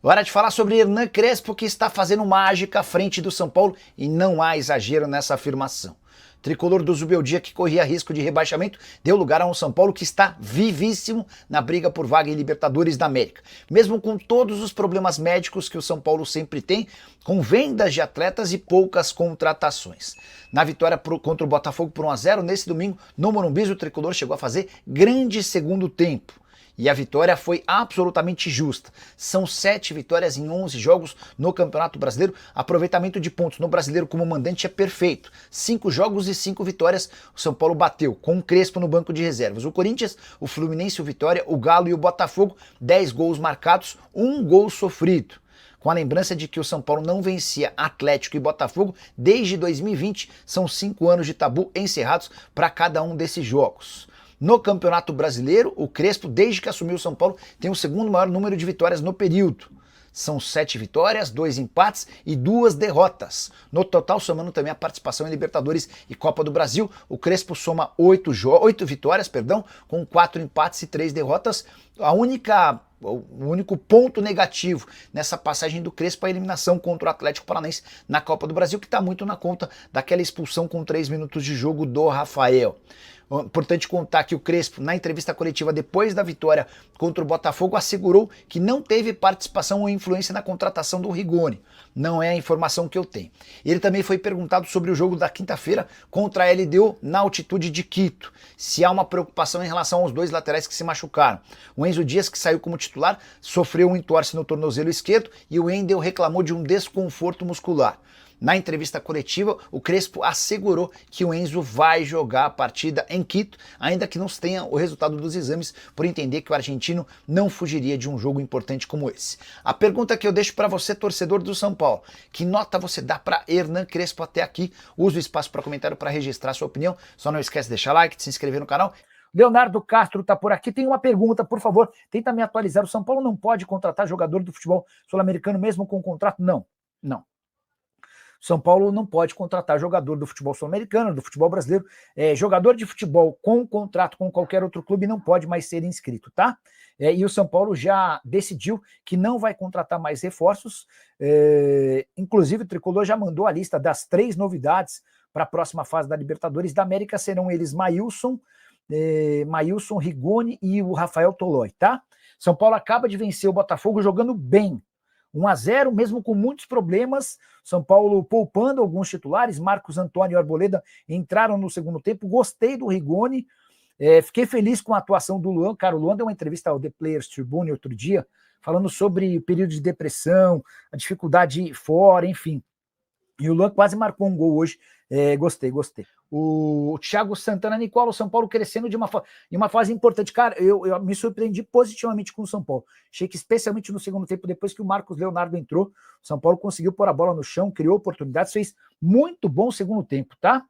Hora de falar sobre Hernan Crespo, que está fazendo mágica à frente do São Paulo, e não há exagero nessa afirmação. Tricolor do Zubeldia, que corria risco de rebaixamento, deu lugar a um São Paulo que está vivíssimo na briga por vaga em Libertadores da América. Mesmo com todos os problemas médicos que o São Paulo sempre tem, com vendas de atletas e poucas contratações. Na vitória contra o Botafogo por 1-0, nesse domingo, no Morumbi, o Tricolor chegou a fazer grande segundo tempo. E a vitória foi absolutamente justa. São 7 vitórias em 11 jogos no Campeonato Brasileiro. Aproveitamento de pontos no Brasileiro como mandante é perfeito. 5 jogos e 5 vitórias o São Paulo bateu, com o Crespo no banco de reservas. O Corinthians, o Fluminense, o Vitória, o Galo e o Botafogo, 10 gols marcados, 1 gol sofrido. Com a lembrança de que o São Paulo não vencia Atlético e Botafogo desde 2020, são 5 anos de tabu encerrados para cada um desses jogos. No Campeonato Brasileiro, o Crespo, desde que assumiu o São Paulo, tem o segundo maior número de vitórias no período. São 7 vitórias, 2 empates e 2 derrotas. No total, somando também a participação em Libertadores e Copa do Brasil, o Crespo soma 8 vitórias, com 4 empates e 3 derrotas. O único ponto negativo nessa passagem do Crespo é a eliminação contra o Atlético Paranaense na Copa do Brasil, que está muito na conta daquela expulsão com 3 minutos de jogo do Rafael. Importante contar que o Crespo, na entrevista coletiva depois da vitória contra o Botafogo, assegurou que não teve participação ou influência na contratação do Rigoni. Não é a informação que eu tenho. Ele também foi perguntado sobre o jogo da quinta-feira contra a LDU na altitude de Quito, se há uma preocupação em relação aos 2 laterais que se machucaram. O Enzo Dias, que saiu como titular, sofreu um entorse no tornozelo esquerdo e o Wendel reclamou de um desconforto muscular. Na entrevista coletiva, o Crespo assegurou que o Enzo vai jogar a partida em Quito, ainda que não se tenha o resultado dos exames, por entender que o argentino não fugiria de um jogo importante como esse. A pergunta que eu deixo para você, torcedor do São Paulo: que nota você dá para Hernan Crespo até aqui? Use o espaço para comentário para registrar sua opinião. Só não esquece de deixar like, de se inscrever no canal. Leonardo Castro está por aqui. Tem uma pergunta, por favor, tenta me atualizar. O São Paulo não pode contratar jogador do futebol sul-americano mesmo com contrato? Não. São Paulo não pode contratar jogador do futebol sul-americano, do futebol brasileiro. Jogador de futebol com contrato com qualquer outro clube não pode mais ser inscrito, tá? E o São Paulo já decidiu que não vai contratar mais reforços. Inclusive, o Tricolor já mandou a lista das 3 novidades para a próxima fase da Libertadores da América. Serão eles Maílson, Rigoni e o Rafael Tolói, tá? São Paulo acaba de vencer o Botafogo jogando bem. 1-0, mesmo com muitos problemas. São Paulo poupando alguns titulares. Marcos Antônio e Arboleda entraram no segundo tempo. Gostei do Rigoni. Fiquei feliz com a atuação do Luan. Cara, o Luan deu uma entrevista ao The Players Tribune outro dia, falando sobre o período de depressão, a dificuldade fora, enfim. E o Luan quase marcou um gol hoje. Gostei. O Thiago Santana, Nicola, o São Paulo crescendo em uma fase importante. Cara, eu me surpreendi positivamente com o São Paulo. Achei que, especialmente no segundo tempo, depois que o Marcos Leonardo entrou, o São Paulo conseguiu pôr a bola no chão, criou oportunidades, fez muito bom segundo tempo, tá?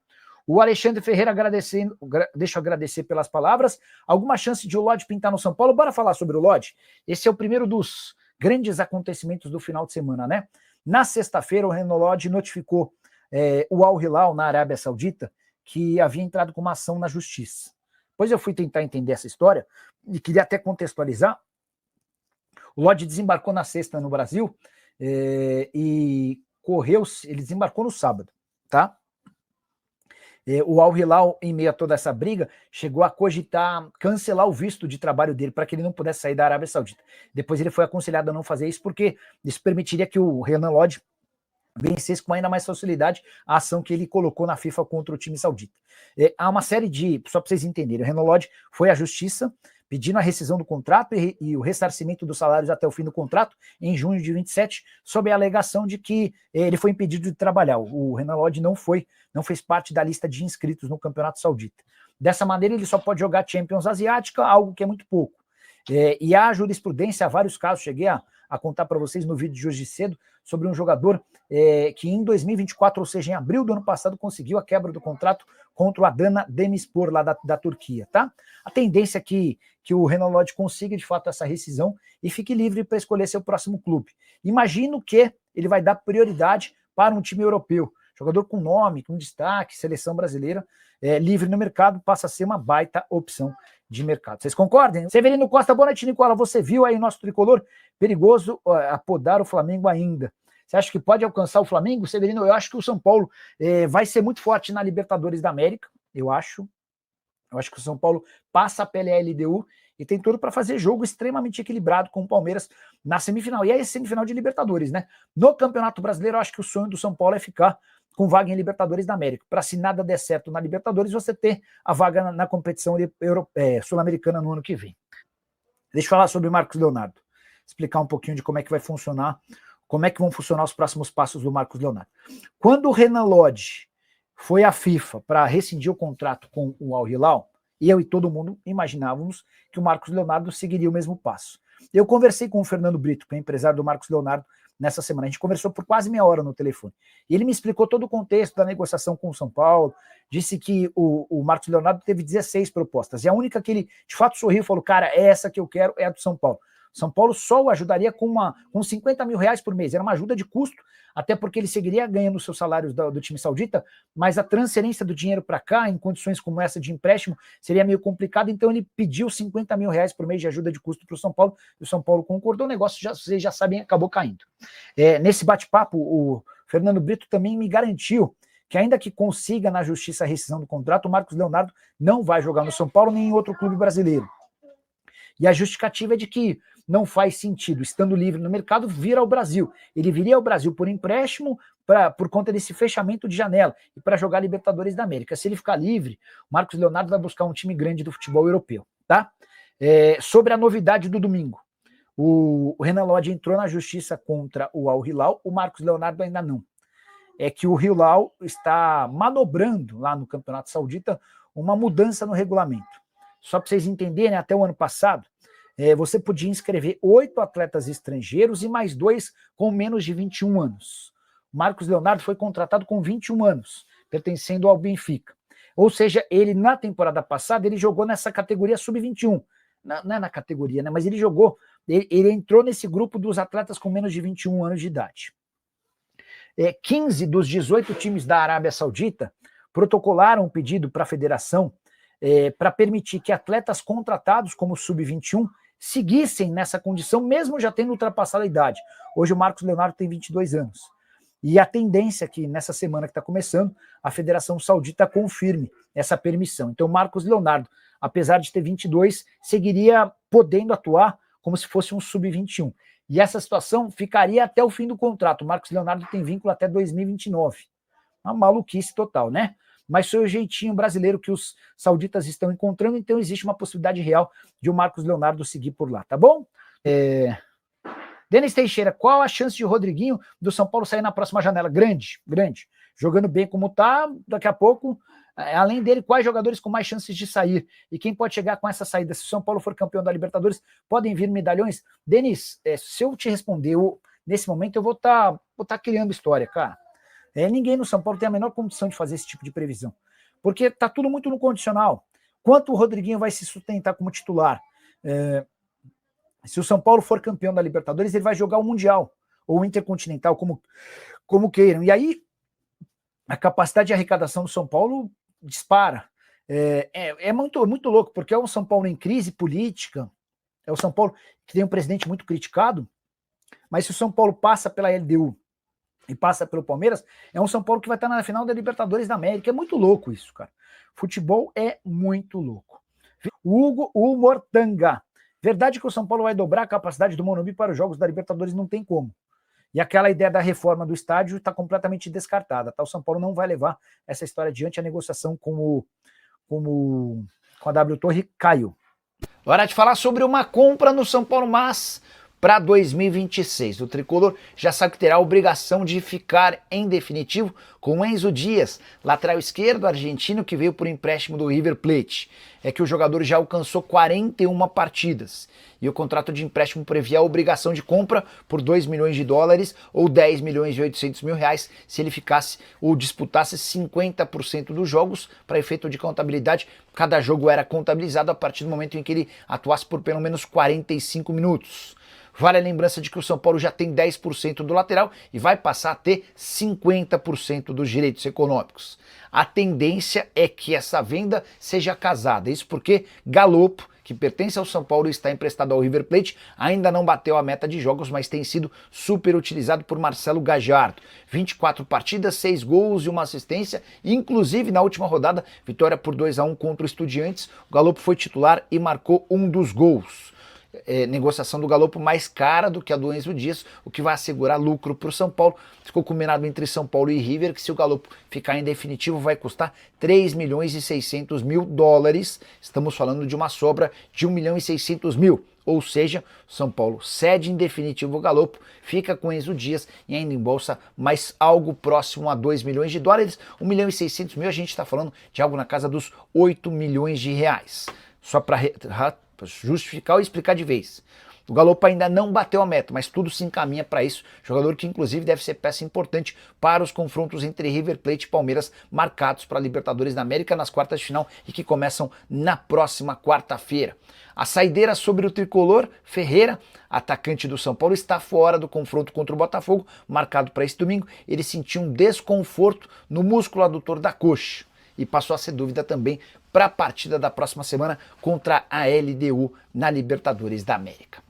O Alexandre Ferreira agradecendo, deixa eu agradecer pelas palavras. Alguma chance de o Lodge pintar no São Paulo? Bora falar sobre o Lodge? Esse é o primeiro dos grandes acontecimentos do final de semana, né? Na sexta-feira, o Renan Lodge notificou o Al Hilal, na Arábia Saudita, que havia entrado com uma ação na justiça. Depois eu fui tentar entender essa história e queria até contextualizar. O Lodge desembarcou na sexta no Brasil e ele desembarcou no sábado, tá? O Al Hilal, em meio a toda essa briga, chegou a cogitar cancelar o visto de trabalho dele para que ele não pudesse sair da Arábia Saudita. Depois ele foi aconselhado a não fazer isso porque isso permitiria que o Renan Lodge vencesse com ainda mais facilidade a ação que ele colocou na FIFA contra o time saudita. Há uma série só para vocês entenderem, o Renan Lodge foi à justiça pedindo a rescisão do contrato e o ressarcimento dos salários até o fim do contrato, em junho de 27, sob a alegação de que ele foi impedido de trabalhar. O Renan Lodge não fez parte da lista de inscritos no Campeonato Saudita. Dessa maneira, ele só pode jogar Champions Asiática, algo que é muito pouco. E há jurisprudência, há vários casos, cheguei a contar para vocês no vídeo de hoje cedo, sobre um jogador que em 2024, ou seja, em abril do ano passado, conseguiu a quebra do contrato contra o Adana Demirspor, lá da Turquia, tá? A tendência é que o Renan Lodge consiga, de fato, essa rescisão e fique livre para escolher seu próximo clube. Imagino que ele vai dar prioridade para um time europeu. Jogador com nome, com destaque, seleção brasileira, livre no mercado, passa a ser uma baita opção. de mercado. Vocês concordem? Severino Costa, boa noite, Nicola. Você viu aí o nosso tricolor perigoso apodar o Flamengo ainda? Você acha que pode alcançar o Flamengo, Severino? Eu acho que o São Paulo vai ser muito forte na Libertadores da América, eu acho. Eu acho que o São Paulo passa pela LDU e tem tudo para fazer jogo extremamente equilibrado com o Palmeiras na semifinal. E aí é semifinal de Libertadores, né? No Campeonato Brasileiro, eu acho que o sonho do São Paulo é ficar com vaga em Libertadores da América. Para se nada der certo na Libertadores, você ter a vaga na competição sul-americana no ano que vem. Deixa eu falar sobre o Marcos Leonardo. Explicar um pouquinho de como é que vai funcionar, como é que vão funcionar os próximos passos do Marcos Leonardo. Quando o Renan Lodge foi à FIFA para rescindir o contrato com o Al Hilal, eu e todo mundo imaginávamos que o Marcos Leonardo seguiria o mesmo passo. Eu conversei com o Fernando Brito, que é empresário do Marcos Leonardo, nessa semana. A gente conversou por quase meia hora no telefone. E ele me explicou todo o contexto da negociação com o São Paulo, disse que o Marcos Leonardo teve 16 propostas, e a única que ele, de fato, sorriu e falou, cara, essa que eu quero é a do São Paulo. São Paulo só o ajudaria com 50 mil reais por mês, era uma ajuda de custo, até porque ele seguiria ganhando os seus salários do time saudita, mas a transferência do dinheiro para cá, em condições como essa de empréstimo, seria meio complicado, então ele pediu 50 mil reais por mês de ajuda de custo para o São Paulo, e o São Paulo concordou, o negócio, vocês já sabem, acabou caindo. Nesse bate-papo, o Fernando Brito também me garantiu que ainda que consiga na justiça a rescisão do contrato, o Marcos Leonardo não vai jogar no São Paulo nem em outro clube brasileiro. E a justificativa é de que não faz sentido, estando livre no mercado, vir ao Brasil. Ele viria ao Brasil por empréstimo por conta desse fechamento de janela e para jogar Libertadores da América. Se ele ficar livre, o Marcos Leonardo vai buscar um time grande do futebol europeu. Tá? Sobre a novidade do domingo, o Renan Lodge entrou na justiça contra o Al Hilal, o Marcos Leonardo ainda não. É que o Hilal está manobrando lá no Campeonato Saudita uma mudança no regulamento. Só para vocês entenderem, até o ano passado, você podia inscrever 8 atletas estrangeiros e mais 2 com menos de 21 anos. O Marcos Leonardo foi contratado com 21 anos, pertencendo ao Benfica. Ou seja, ele na temporada passada, ele jogou nessa categoria sub-21. Não é na categoria, né? Mas ele jogou, ele entrou nesse grupo dos atletas com menos de 21 anos de idade. 15 dos 18 times da Arábia Saudita protocolaram um pedido para a federação para permitir que atletas contratados como sub-21 seguissem nessa condição, mesmo já tendo ultrapassado a idade. Hoje o Marcos Leonardo tem 22 anos. E a tendência é que nessa semana que está começando, a Federação Saudita confirme essa permissão. Então o Marcos Leonardo, apesar de ter 22, seguiria podendo atuar como se fosse um sub-21. E essa situação ficaria até o fim do contrato. O Marcos Leonardo tem vínculo até 2029. Uma maluquice total, né? Mas foi o jeitinho brasileiro que os sauditas estão encontrando, então existe uma possibilidade real de o Marcos Leonardo seguir por lá, tá bom? Denis Teixeira, qual a chance de Rodriguinho do São Paulo sair na próxima janela? Grande, grande. Jogando bem como tá, daqui a pouco, além dele, quais jogadores com mais chances de sair? E quem pode chegar com essa saída? Se o São Paulo for campeão da Libertadores, podem vir medalhões? Denis, se eu te responder, nesse momento eu vou tá criando história, cara. Ninguém no São Paulo tem a menor condição de fazer esse tipo de previsão, porque está tudo muito no condicional. Quanto o Rodriguinho vai se sustentar como titular? Se o São Paulo for campeão da Libertadores, ele vai jogar o Mundial, ou o Intercontinental, como queiram. E aí, a capacidade de arrecadação do São Paulo dispara. Muito louco, porque é um São Paulo em crise política, é o São Paulo que tem um presidente muito criticado, mas se o São Paulo passa pela LDU, e passa pelo Palmeiras, é um São Paulo que vai estar na final da Libertadores da América. É muito louco isso, cara. Futebol é muito louco. Hugo Mortanga. Verdade que o São Paulo vai dobrar a capacidade do Morumbi para os jogos da Libertadores, não tem como. E aquela ideia da reforma do estádio está completamente descartada. Tá? O São Paulo não vai levar essa história adiante, a negociação com a W Torre caiu. Hora de falar sobre uma compra no São Paulo, mas para 2026. O tricolor já sabe que terá a obrigação de ficar em definitivo com Enzo Dias, lateral esquerdo argentino que veio por empréstimo do River Plate. É que o jogador já alcançou 41 partidas e o contrato de empréstimo previa a obrigação de compra por 2 milhões de dólares ou 10 milhões e 800 mil reais se ele ficasse ou disputasse 50% dos jogos. Para efeito de contabilidade, cada jogo era contabilizado a partir do momento em que ele atuasse por pelo menos 45 minutos. Vale a lembrança de que o São Paulo já tem 10% do lateral e vai passar a ter 50% dos direitos econômicos. A tendência é que essa venda seja casada, isso porque Galopo, que pertence ao São Paulo e está emprestado ao River Plate, ainda não bateu a meta de jogos, mas tem sido super utilizado por Marcelo Gajardo. 24 partidas, 6 gols e uma assistência, inclusive na última rodada, vitória por 2-1 contra o Estudiantes, o Galopo foi titular e marcou um dos gols. Negociação do Galopo mais cara do que a do Enzo Dias, o que vai assegurar lucro para o São Paulo. Ficou combinado entre São Paulo e River que se o Galopo ficar em definitivo vai custar 3 milhões e 600 mil dólares. Estamos falando de uma sobra de 1 milhão e 600 mil. Ou seja, São Paulo cede em definitivo o Galopo, fica com Enzo Dias e ainda embolsa mais algo próximo a 2 milhões de dólares. 1 milhão e 600 mil, a gente está falando de algo na casa dos 8 milhões de reais. Só para justificar e explicar de vez. O Galopo ainda não bateu a meta, mas tudo se encaminha para isso. Jogador que inclusive deve ser peça importante para os confrontos entre River Plate e Palmeiras marcados para a Libertadores da América nas quartas de final e que começam na próxima quarta-feira. A saideira sobre o tricolor, Ferreira, atacante do São Paulo, está fora do confronto contra o Botafogo, marcado para esse domingo. Ele sentiu um desconforto no músculo adutor da coxa e passou a ser dúvida também para a partida da próxima semana contra a LDU na Libertadores da América.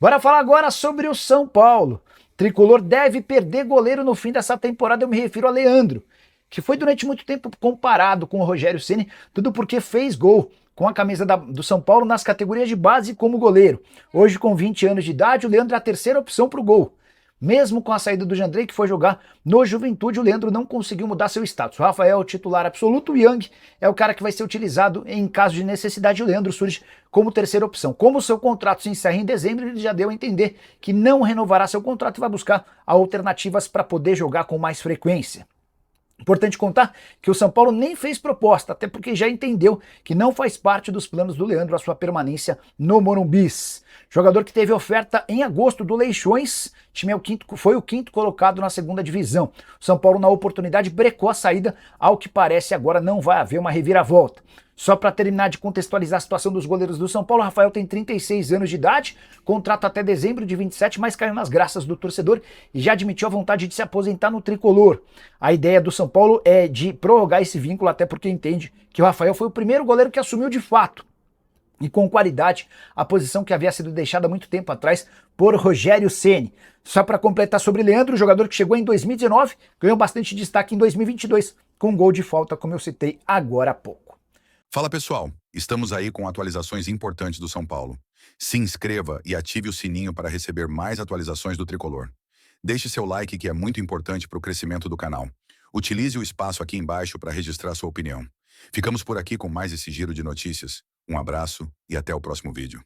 Bora falar agora sobre o São Paulo. Tricolor deve perder goleiro no fim dessa temporada, eu me refiro a Leandro, que foi durante muito tempo comparado com o Rogério Ceni, tudo porque fez gol com a camisa do São Paulo nas categorias de base como goleiro. Hoje, com 20 anos de idade, o Leandro é a terceira opção para o gol. Mesmo com a saída do Jandrei, que foi jogar no Juventude, o Leandro não conseguiu mudar seu status. O Rafael é o titular absoluto, o Yang é o cara que vai ser utilizado em caso de necessidade. O Leandro surge como terceira opção. Como o seu contrato se encerra em dezembro, ele já deu a entender que não renovará seu contrato e vai buscar alternativas para poder jogar com mais frequência. Importante contar que o São Paulo nem fez proposta, até porque já entendeu que não faz parte dos planos do Leandro a sua permanência no Morumbis. Jogador que teve oferta em agosto do Leixões, time foi o quinto colocado na segunda divisão. O São Paulo, na oportunidade, brecou a saída, ao que parece agora não vai haver uma reviravolta. Só para terminar de contextualizar a situação dos goleiros do São Paulo, Rafael tem 36 anos de idade, contrato até dezembro de 27, mas caiu nas graças do torcedor e já admitiu a vontade de se aposentar no tricolor. A ideia do São Paulo é de prorrogar esse vínculo, até porque entende que o Rafael foi o primeiro goleiro que assumiu de fato e com qualidade a posição que havia sido deixada há muito tempo atrás por Rogério Ceni. Só para completar sobre Leandro, o jogador que chegou em 2019, ganhou bastante destaque em 2022 com um gol de falta, como eu citei agora há pouco. Fala pessoal, estamos aí com atualizações importantes do São Paulo. Se inscreva e ative o sininho para receber mais atualizações do Tricolor. Deixe seu like, que é muito importante para o crescimento do canal. Utilize o espaço aqui embaixo para registrar sua opinião. Ficamos por aqui com mais esse giro de notícias. Um abraço e até o próximo vídeo.